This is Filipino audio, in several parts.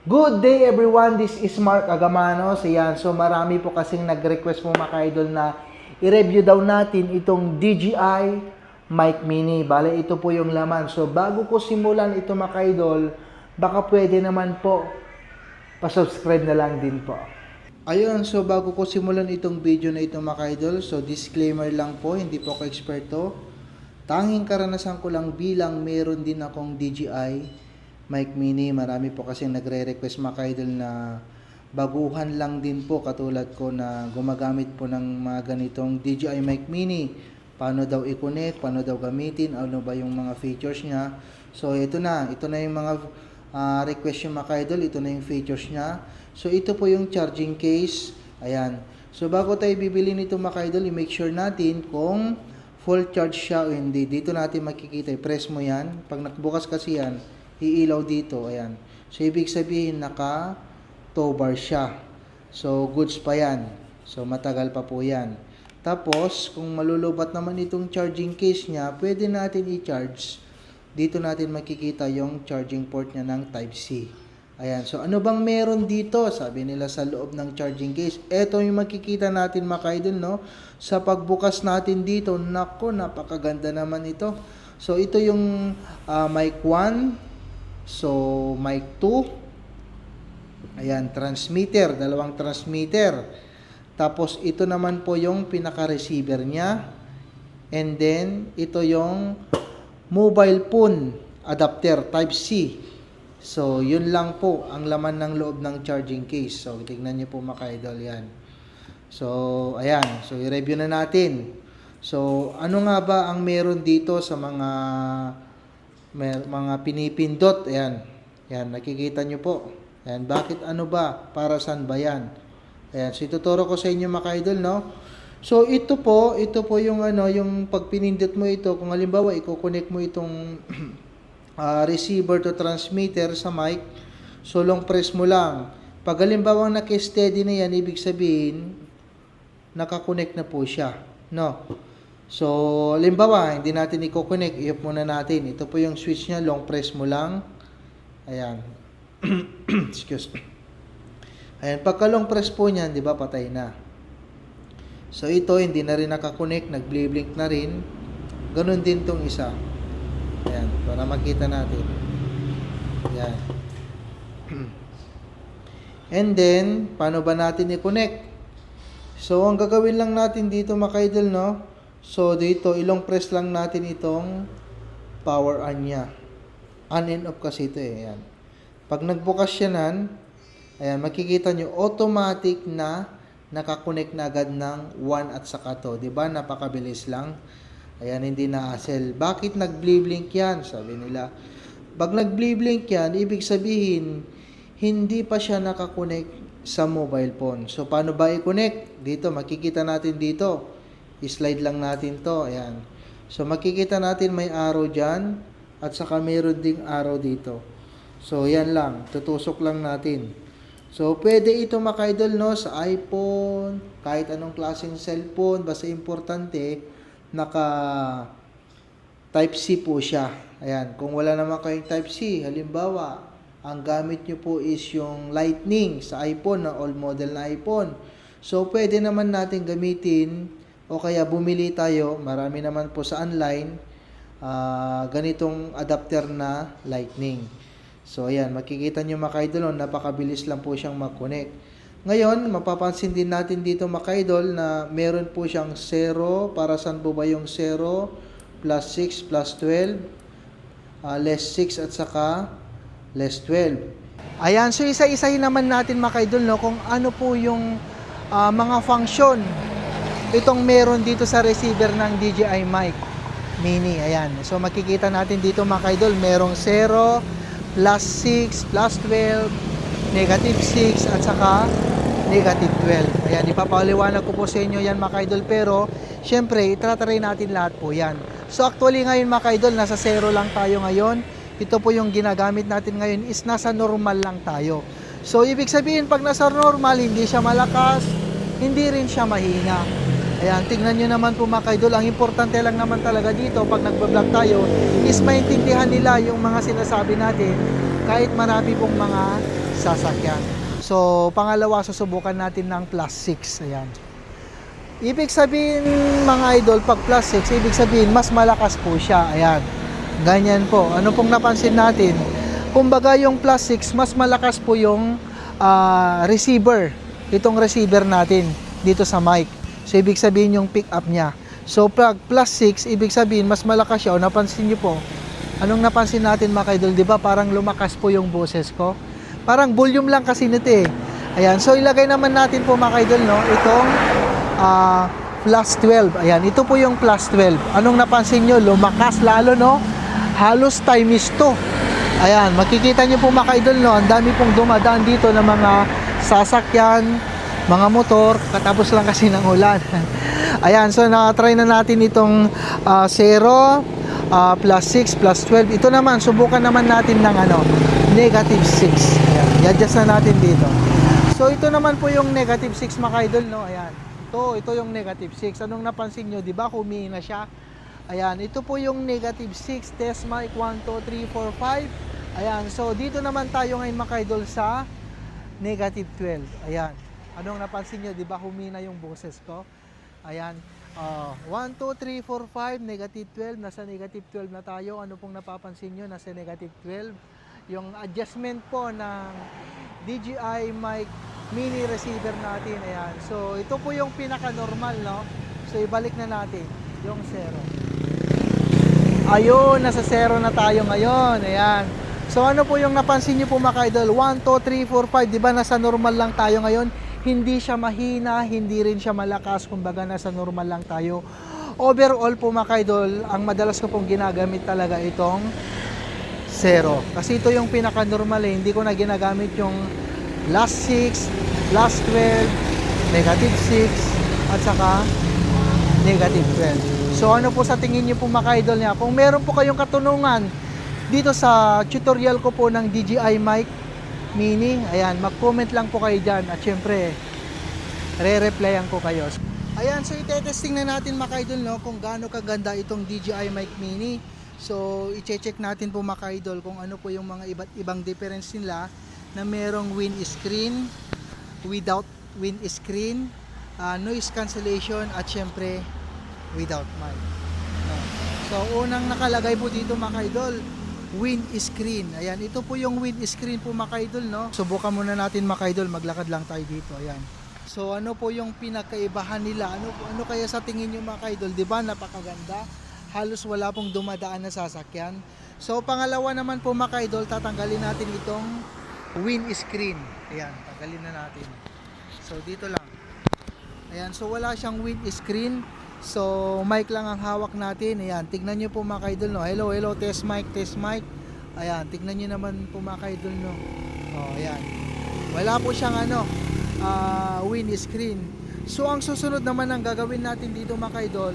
Good day everyone, this is Mark Agamanos. Ayan, so marami po kasing nag-request po mga idol na i-review daw natin itong DJI Mic Mini. Bale, ito po yung laman. So bago ko simulan ito mga idol, baka pwede naman po pa-subscribe na lang din po. Ayun, so bago ko simulan itong video na ito mga idol, so disclaimer lang po, hindi po ako eksperto. Tanging karanasan ko lang bilang meron din akong DJI Mic Mini. Marami po kasi nagre-request mga idol na baguhan lang din po katulad ko na gumagamit po ng mga ganitong DJI Mic Mini. Paano daw i-connect, paano daw gamitin, ano ba yung mga features niya. So ito na yung mga request yung mga idol, ito na yung features niya. So ito po yung charging case. Ayan. So bago tayo bibili nito mga idol, i-make sure natin kung full charge siya o hindi. Dito natin makikita, i-press mo yan. Pag nakabukas kasi yan, iilaw dito, ayan. So, ibig sabihin, naka-tow bar siya. So, goods pa yan. So, matagal pa po yan. Tapos, kung malulubat naman itong charging case niya, pwede natin i-charge. Dito natin makikita yung charging port niya ng Type-C. Ayan. So, ano bang meron dito? Sabi nila sa loob ng charging case. Ito yung makikita natin mga idol, no? Sa pagbukas natin dito, nako, napakaganda naman ito. So, ito yung mic 1. So, mic 2. Ayan, transmitter. Dalawang transmitter. Tapos, ito naman po yung pinaka-receiver niya. And then, ito yung mobile phone adapter Type-C. So, yun lang po ang laman ng loob ng charging case. So, tignan niyo po mga idol yan. So, ayan. So, i-review na natin. So, ano nga ba ang meron dito sa mga pinipindot? Ayan. Ayan, nakikita nyo po. Ayan, bakit ano ba? Para saan ba yan? Ayan, so ituturo ko sa inyo mga idol, no? So, ito po yung yung pag pinindot mo ito, kung halimbawa, i-connect mo itong receiver to transmitter sa mic, so long press mo lang. Pag halimbawa naka-steady na yan, ibig sabihin, nakakonect na po siya, no? So, halimbawa, hindi natin i-connect, i-off muna natin. Ito po yung switch niya, long press mo lang. Ayan. Excuse me. Ayan, pagka long press po niyan, di ba, patay na. So, ito, hindi na rin nakakonect, nag-blink na rin. Ganun din tong isa. Ayan, para makita natin. Ayan. And then, paano ba natin i-connect? So, ang gagawin lang natin dito, mga idol, no? So, dito, ilong press lang natin itong power on niya. On and off kasi ito eh. Ayan. Pag nagbukas siya nan, ayan, makikita nyo, automatic na nakakonect na agad ng 1 at saka to. Diba? Napakabilis lang. Ayan, hindi na-hassle. Bakit nag-blink yan? Sabi nila. Pag nag-blink yan, ibig sabihin, hindi pa siya nakakonect sa mobile phone. So, paano ba i-connect? Dito, makikita natin dito. I-slide lang natin to. Ayan. So, makikita natin may arrow dyan. At saka mayroon ding arrow dito. So, yan lang. Tutusok lang natin. So, pwede ito mga idol, no? Sa iPhone, kahit anong klaseng cellphone. Basta importante, naka Type-C po siya. Ayan. Kung wala naman kayong Type-C, halimbawa, ang gamit nyo po is yung Lightning sa iPhone, na old model na iPhone. So, pwede naman natin gamitin o kaya bumili tayo, marami naman po sa online, ganitong adapter na Lightning. So, ayan, makikita nyo mga idol, napakabilis lang po siyang mag-connect. Ngayon, mapapansin din natin dito mga idol na meron po siyang 0, para saan po ba yung 0, plus 6, plus 12, less 6 at saka less 12. Ayan, so isa-isahin naman natin mga idol, no, kung ano po yung mga function itong meron dito sa receiver ng DJI Mic Mini. Ayan. So, makikita natin dito mga idol, merong 0, plus 6, plus 12, negative 6, at saka negative 12. Ayan, ipapaliwanag ko po sa inyo yan mga idol. Pero, syempre, itatry natin lahat po yan. So, actually ngayon mga idol, nasa 0 lang tayo ngayon. Ito po yung ginagamit natin ngayon is nasa normal lang tayo. So, ibig sabihin, pag nasa normal, hindi siya malakas, hindi rin siya mahina. Ayan, tingnan nyo naman po mga kaidol, ang importante lang naman talaga dito pag nagbablog tayo is maintindihan nila yung mga sinasabi natin kahit marami pong mga sasakyan. So, pangalawa, susubukan natin ng plus 6. Ayan. Ibig sabihin, mga idol, pag plus 6, ibig sabihin, mas malakas po siya. Ayan. Ganyan po. Ano pong napansin natin? Kumbaga, yung plus 6, mas malakas po yung receiver. Itong receiver natin dito sa mic. So, ibig sabihin yung pick up niya. So, pag plus 6, ibig sabihin, mas malakas siya. O, napansin nyo po, anong napansin natin mga idol? Diba parang lumakas po yung boses ko? Parang volume lang kasi nito eh. Ayan, so ilagay naman natin po mga idol, no, itong plus 12. Ayan, ito po yung plus 12. Anong napansin nyo? Lumakas lalo, no? Halos times 2. Ayan, makikita nyo po mga idol, no, ang dami pong dumadaan dito ng mga sasakyan, mga motor, katapos lang kasi ng ulan. Ayan, so na-try na natin itong 0, plus 6, plus 12. Ito naman, subukan naman natin ng negative 6. Ayan, i-adjust na natin dito. So, ito naman po yung negative 6 mga idol, no? Ayan. Ito yung negative 6. Anong napansin nyo? Diba, humina siya? Ayan, ito po yung negative 6. Test mic 1, 2, 3, 4, 5. Ayan, so dito naman tayo ngayon mga idol sa negative 12. Ayan. Anong napansin nyo? Diba, humina yung boses ko? Ayan. 1, 2, 3, 4, 5, negative 12. Nasa negative 12 na tayo. Ano pong napapansin nyo? Nasa negative 12. Yung adjustment po ng DJI mic mini receiver natin. Ayan. So, ito po yung pinaka-normal, no? So, ibalik na natin yung 0. Ayun, nasa 0 na tayo ngayon. Ayan. So, ano po yung napansin nyo po mga idol? 1, 2, 3, 4, 5. Diba, nasa normal lang tayo ngayon? Hindi siya mahina, hindi rin siya malakas. Kumbaga, nasa normal lang tayo. Overall po mga idol, ang madalas ko pong ginagamit talaga itong 0. Kasi ito yung pinaka-normal eh. Hindi ko na ginagamit yung last 6, last 12, negative 6, at saka negative 12. So ano po sa tingin niyo po mga idol niya? Kung meron po kayong katanungan dito sa tutorial ko po ng DJI mic mini, ayan, mag-comment lang po kayo dyan. At syempre, re-replyan ko kayo. Ayan, so ite-testing na natin mga idol, no, kung gaano kaganda itong DJI mic mini. So, i-check natin po mga idol kung ano po yung mga iba't ibang difference nila na merong windscreen, without windscreen, noise cancellation, at syempre, without mic. No. So, unang nakalagay po dito mga idol, windscreen. Ayan, ito po yung windscreen po mga idol, no? Subukan muna natin mga idol, maglakad lang tayo dito. Ayan. So, ano po yung pinakaibahan nila? Ano kaya sa tingin nyo mga idol? Diba, napakaganda? Halos wala pong dumadaan na sasakyan. So, pangalawa naman po mga idol, tatanggalin natin itong windscreen. Ayan, tanggalin na natin. So, dito lang. Ayan, so wala siyang windscreen. So, mic lang ang hawak natin. Ayan, tignan nyo po mga idol, no? Hello, hello, test mic, test mic. Ayan, tignan nyo naman po mga idol, no? Oh, ayan. Wala po siyang windscreen. So, ang susunod naman ang gagawin natin dito mga idol,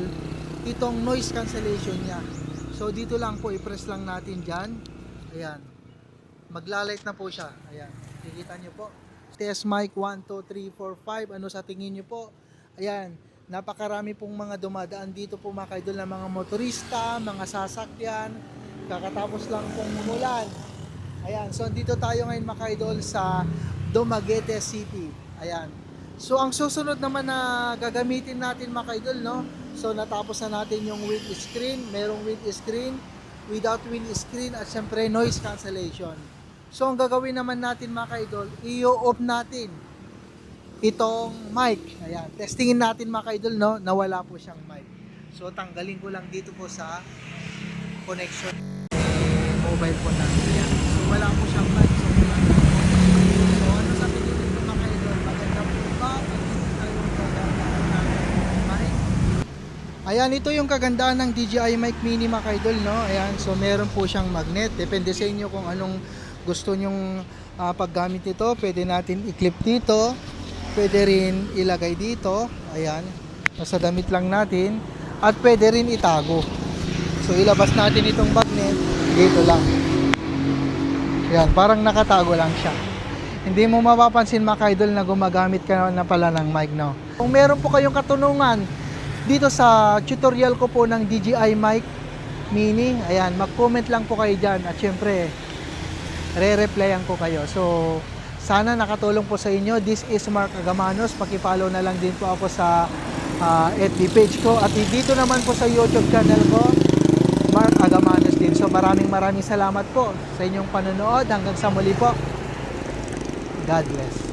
itong noise cancellation niya. So, dito lang po, i-press lang natin dyan. Ayan. Maglalight na po siya. Ayan. Kikita nyo po. Test mic 1, 2, 3, 4, 5. Ano sa tingin nyo po? Ayan. Napakarami pong mga dumadaan dito po mga idol, ng mga motorista, mga sasakyan. Kakatapos lang pong umulan. Ayan. So, dito tayo ngayon mga idol sa Dumaguete City. Ayan. So, ang susunod naman na gagamitin natin mga idol, no? So, natapos na natin yung windscreen. Merong windscreen, without windscreen, at syempre noise cancellation. So, ang gagawin naman natin mga idol, i-off natin itong mic. Ayan, testingin natin mga idol, no? Nawala po siyang mic. So, tanggalin ko lang dito po sa connection mobile phone natin. Ayan. So, wala po siyang mic. So, ano sa tingin nito mga idol? Maganda po ba? Ayan, ito yung kagandaan ng DJI mic mini mga idol, no? Ayan, so meron po siyang magnet. Depende sa inyo kung anong gusto nyong paggamit nito. Pwede natin i-clip dito. Pwede rin ilagay dito. Ayan, nasa damit lang natin. At pwede rin itago. So, ilabas natin itong magnet. Dito lang. Ayan, parang nakatago lang siya. Hindi mo mapapansin mga idol na gumagamit ka na pala ng mic, no? Kung meron po kayong katanungan dito sa tutorial ko po ng DJI mic mini, ayan, mag-comment lang po kayo dyan. At syempre, re-replyan ko kayo. So, Sana nakatulong po sa inyo. This is Mark Agamanos. Paki-follow na lang din po ako sa FB page ko. At dito naman po sa YouTube channel ko, Mark Agamanos din. So maraming salamat po sa inyong panonood. Hanggang sa muli po. God bless.